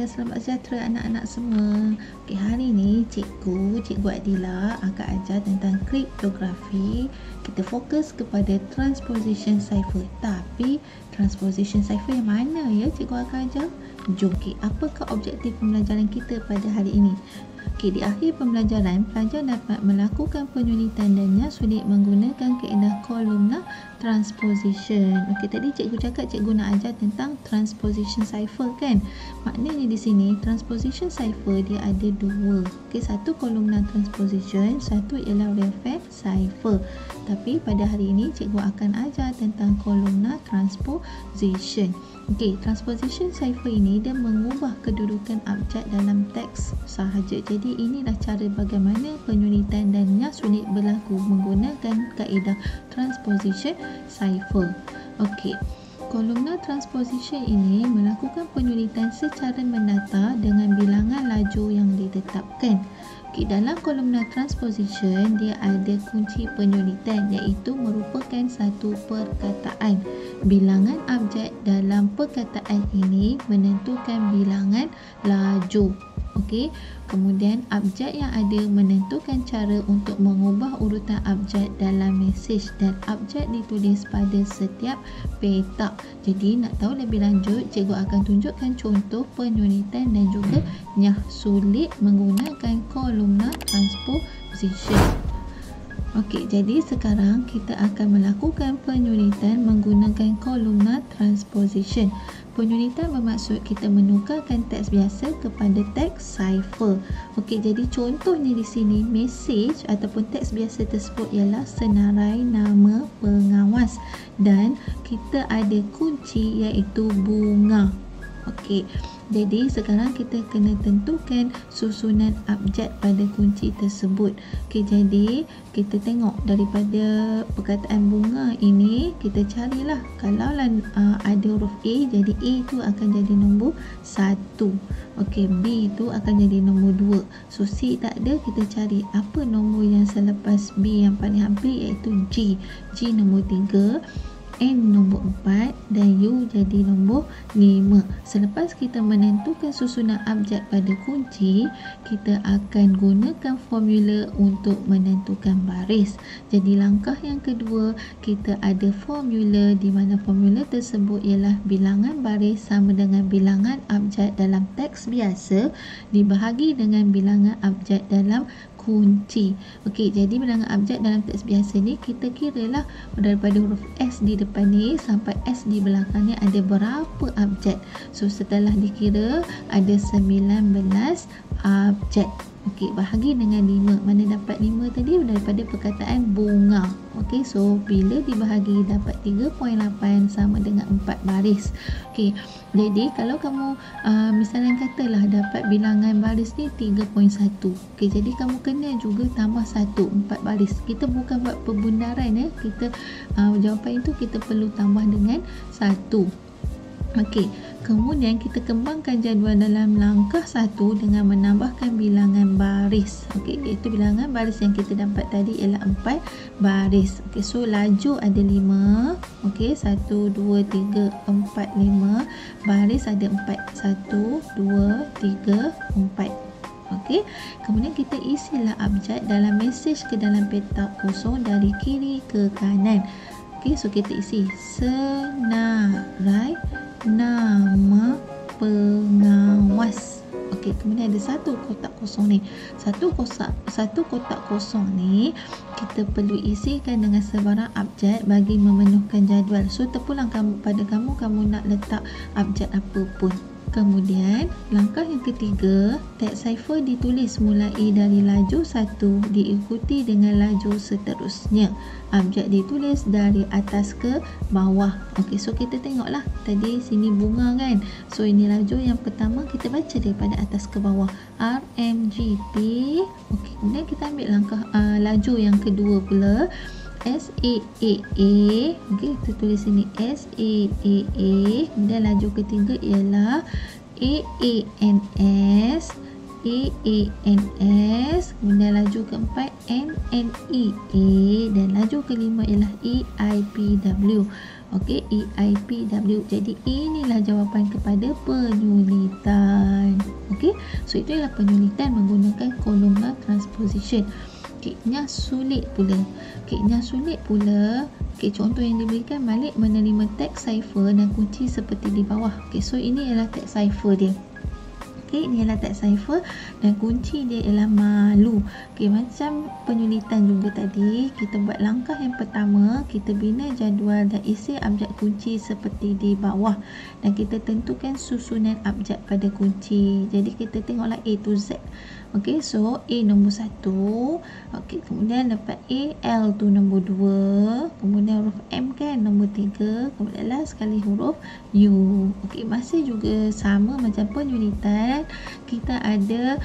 selamat sejahtera anak-anak semua. Okey, hari ni Cikgu Adila akan ajar tentang kriptografi. Kita fokus kepada transposition cipher. Tapi transposition cipher yang mana ya Cikgu akan ajar? Jom, apakah objektif pembelajaran kita pada hari ini? Di akhir pembelajaran, pelajar dapat melakukan penyulitan dan sulit menggunakan kaedah kolumnar transposition. Tadi cikgu cakap cikgu nak ajar tentang transposition cipher kan? Maknanya di sini transposition cipher dia ada dua. Satu kolumnar transposition, satu ialah real-fact cipher. Tapi pada hari ini cikgu akan ajar tentang kolumnar transposition. Transposition cipher ini dia mengubah kedudukan abjad dalam teks sahaja. Jadi inilah cara bagaimana penyulitan dan sulit berlaku menggunakan kaedah transposition cipher. Kolumnar transposition ini melakukan penyulitan secara mendata dengan bilangan laju yang ditetapkan. Dalam kolumnar transposition dia ada kunci penyulitan iaitu merupakan satu perkataan. Bilangan abjad dalam perkataan ini menentukan bilangan laju. Kemudian abjad yang ada menentukan cara untuk mengubah urutan abjad dalam mesej dan abjad ditulis pada setiap petak. Jadi nak tahu lebih lanjut, cikgu akan tunjukkan contoh penyulitan dan juga sulit menggunakan kolumnar transposition. Jadi sekarang kita akan melakukan penyulitan menggunakan kolumnar transposition. Penyulitan bermaksud kita menukarkan teks biasa kepada teks cipher. Jadi contohnya di sini mesej ataupun teks biasa tersebut ialah senarai nama pengawas dan kita ada kunci iaitu bunga. Jadi sekarang kita kena tentukan susunan abjad pada kunci tersebut. Jadi kita tengok daripada perkataan bunga ini, kita carilah kalau ada huruf A, jadi A itu akan jadi nombor 1. B itu akan jadi nombor 2. So C tak ada, kita cari apa nombor yang selepas B yang paling hampir iaitu G. G nombor 3, N nombor 4 dan U jadi nombor 5. Selepas kita menentukan susunan abjad pada kunci, kita akan gunakan formula untuk menentukan baris. Jadi langkah yang kedua, kita ada formula di mana formula tersebut ialah bilangan baris sama dengan bilangan abjad dalam teks biasa dibahagi dengan bilangan abjad dalam kunci. Jadi bilangan abjad dalam teks biasa ni kita kiralah daripada huruf S di depan ni sampai S di belakang ni ada berapa abjad. So setelah dikira ada 19 abjad. Bahagi dengan 5. Mana dapat 5 tadi? Daripada perkataan bunga. So bila dibahagi dapat 3.8 sama dengan 4 baris. Jadi kalau kamu misalnya katalah dapat bilangan baris ni 3.1. Jadi kamu kena juga tambah 1, 4 baris. Kita bukan buat pembundaran kita jawapan itu kita perlu tambah dengan 1. Kemudian kita kembangkan jadual dalam langkah 1 dengan menambahkan bilangan baris. Iaitu bilangan baris yang kita dapat tadi ialah 4 baris. So laju ada 5. 1, 2, 3, 4, 5. Baris ada 4. 1, 2, 3, 4. Kemudian kita isilah abjad dalam mesej ke dalam petak kosong dari kiri ke kanan. So kita isi senarai nama pengawas. Kemudian ada satu kotak kosong ni. Satu kotak kosong ni kita perlu isikan dengan sebarang abjad bagi memenuhkan jadual. So terpulang pada kamu nak letak abjad apa pun. Kemudian langkah yang ketiga, teks cipher ditulis mulai dari laju 1 diikuti dengan laju seterusnya. Abjad ditulis dari atas ke bawah. So kita tengoklah tadi sini bunga kan. So ini laju yang pertama, kita baca daripada atas ke bawah. RMGP. Kemudian kita ambil langkah laju yang kedua pula. SAAA. Kita tulis sini SAAA. Kemudian laju ketiga ialah AANS. Kemudian laju keempat NNEA dan laju kelima ialah EIPW. Okey, EIPW. Jadi inilah jawapan kepada penyulitan. Okey, so itu ialah penyulitan menggunakan kolumnar transposition. Nya sulit pula. Nya sulit pula. Contoh yang diberikan, Malik menerima teks cipher dan kunci seperti di bawah. So ini ialah teks cipher dia. Ini ialah teks cipher dan kunci dia ialah malu. Macam penyulitan juga tadi, kita buat langkah yang pertama, kita bina jadual dan isi abjad kunci seperti di bawah dan kita tentukan susunan abjad pada kunci. Jadi kita tengoklah A to Z. So A nombor 1, kemudian dapat A, L tu nombor 2, kemudian huruf M kan nombor 3, kemudian last sekali huruf U. Masih juga sama macam penyulitan, kita ada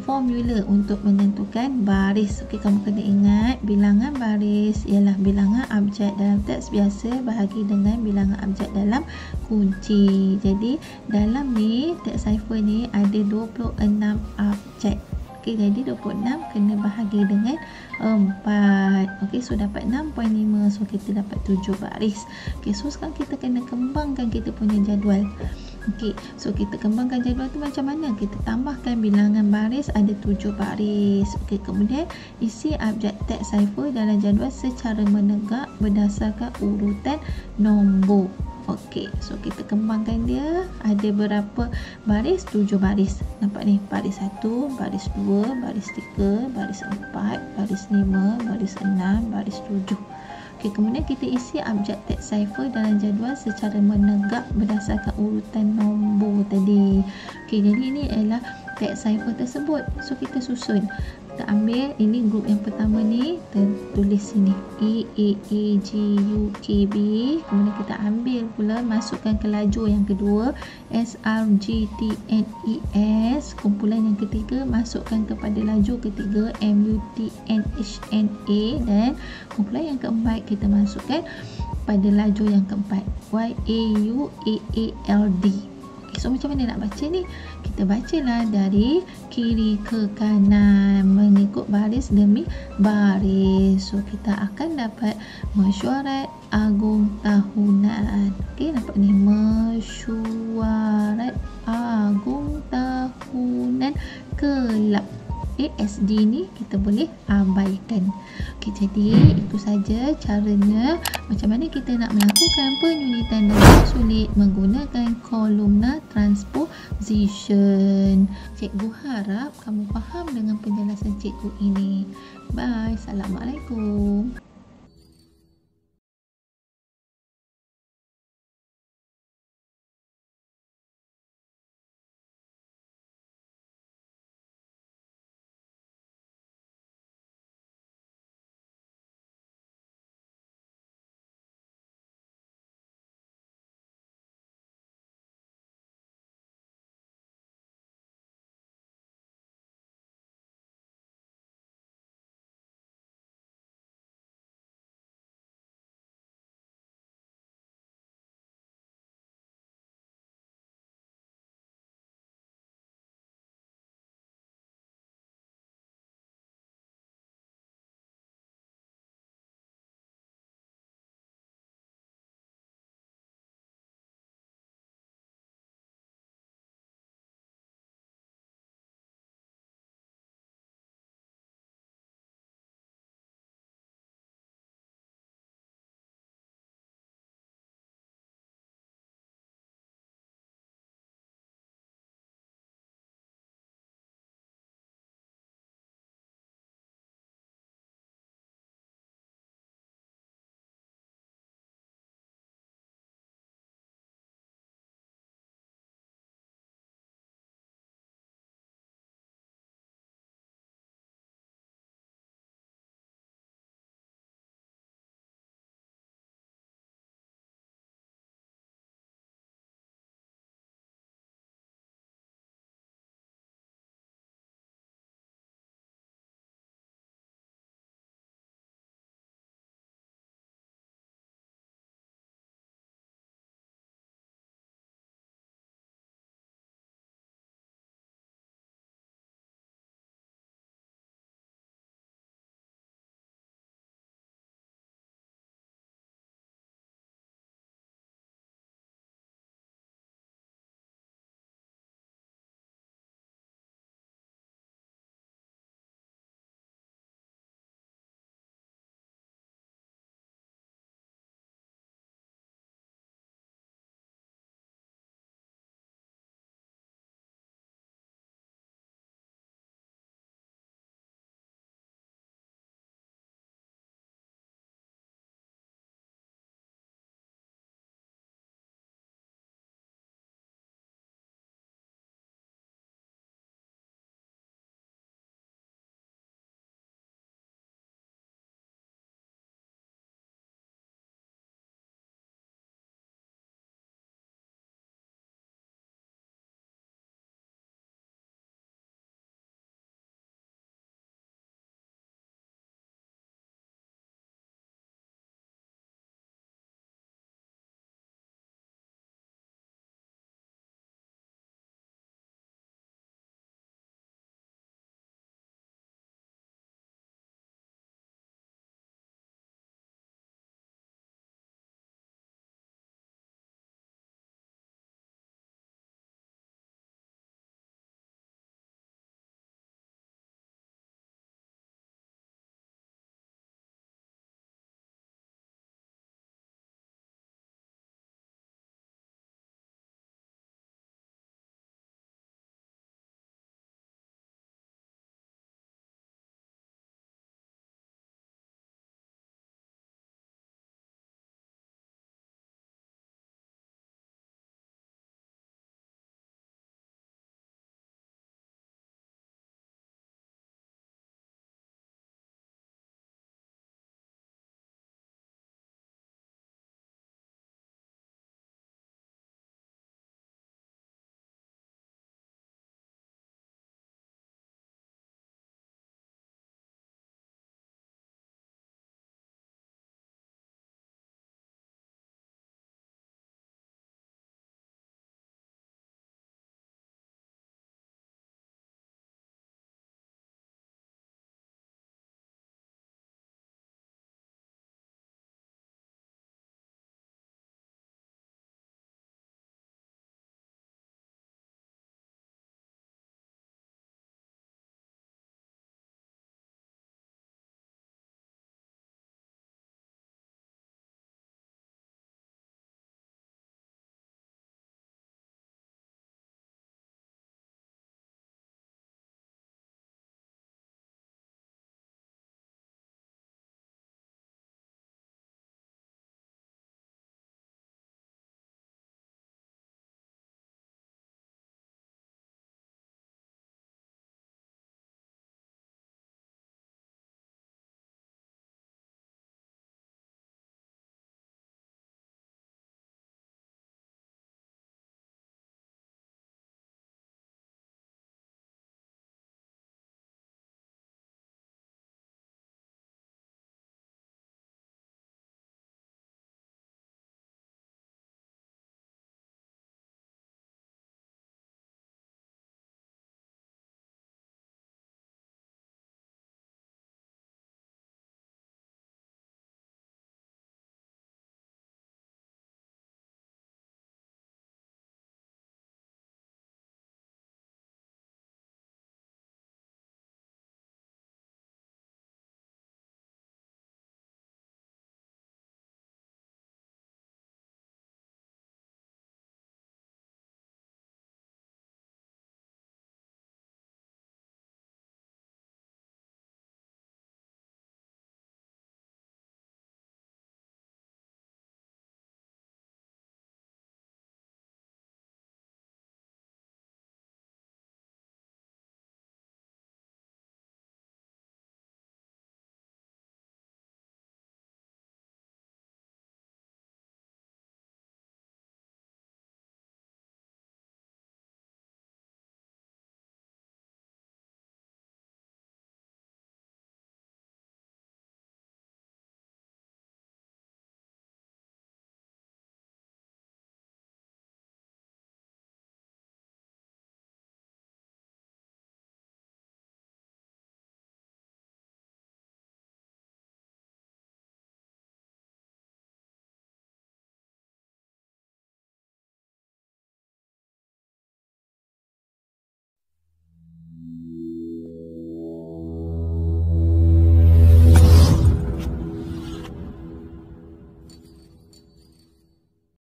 formula untuk menentukan baris. Kamu kena ingat, bilangan baris ialah bilangan abjad dalam teks biasa bahagi dengan bilangan abjad dalam kunci. Jadi dalam ni teks cipher ni ada 26 abjad. Jadi 26 kena bahagi dengan 4. So dapat 6.5. So kita dapat 7 baris. So sekarang kita kena kembangkan kita punya jadual. So kita kembangkan jadual tu macam mana? Kita tambahkan bilangan baris ada 7 baris. Kemudian isi abjad teks cipher dalam jadual secara menegak berdasarkan urutan nombor. So kita kembangkan dia, ada berapa baris? 7 baris. Nampak ni, baris 1, baris 2, baris 3, baris 4, baris 5, baris 6, baris 7. Kemudian kita isi abjad teks cipher dalam jadual secara menegak berdasarkan urutan nombor tadi. Jadi ini adalah teks cipher tersebut. So kita susun. Kita ambil, ini grup yang pertama ni, kita tulis sini E, A, A, G, U, K, B. Kemudian kita ambil pula, masukkan ke lajur yang kedua, S, R, G, T, N, E, S. Kumpulan yang ketiga, masukkan kepada lajur ketiga, M, U, T, N, H, N, A. Dan kumpulan yang keempat, kita masukkan pada lajur yang keempat, Y, A, U, A, A, L, D. So macam mana nak baca ni? Kita bacalah dari kiri ke kanan mengikut baris demi baris. So kita akan dapat mesyuarat agung tahunan. Nampak ni, mesyuarat agung tahunan kelab ASD ni kita boleh abaikan. Jadi itu saja caranya macam mana kita nak melakukan penyulitan dan sulit menggunakan kolumnar transposition. Cikgu harap kamu faham dengan penjelasan cikgu ini. Bye. Assalamualaikum.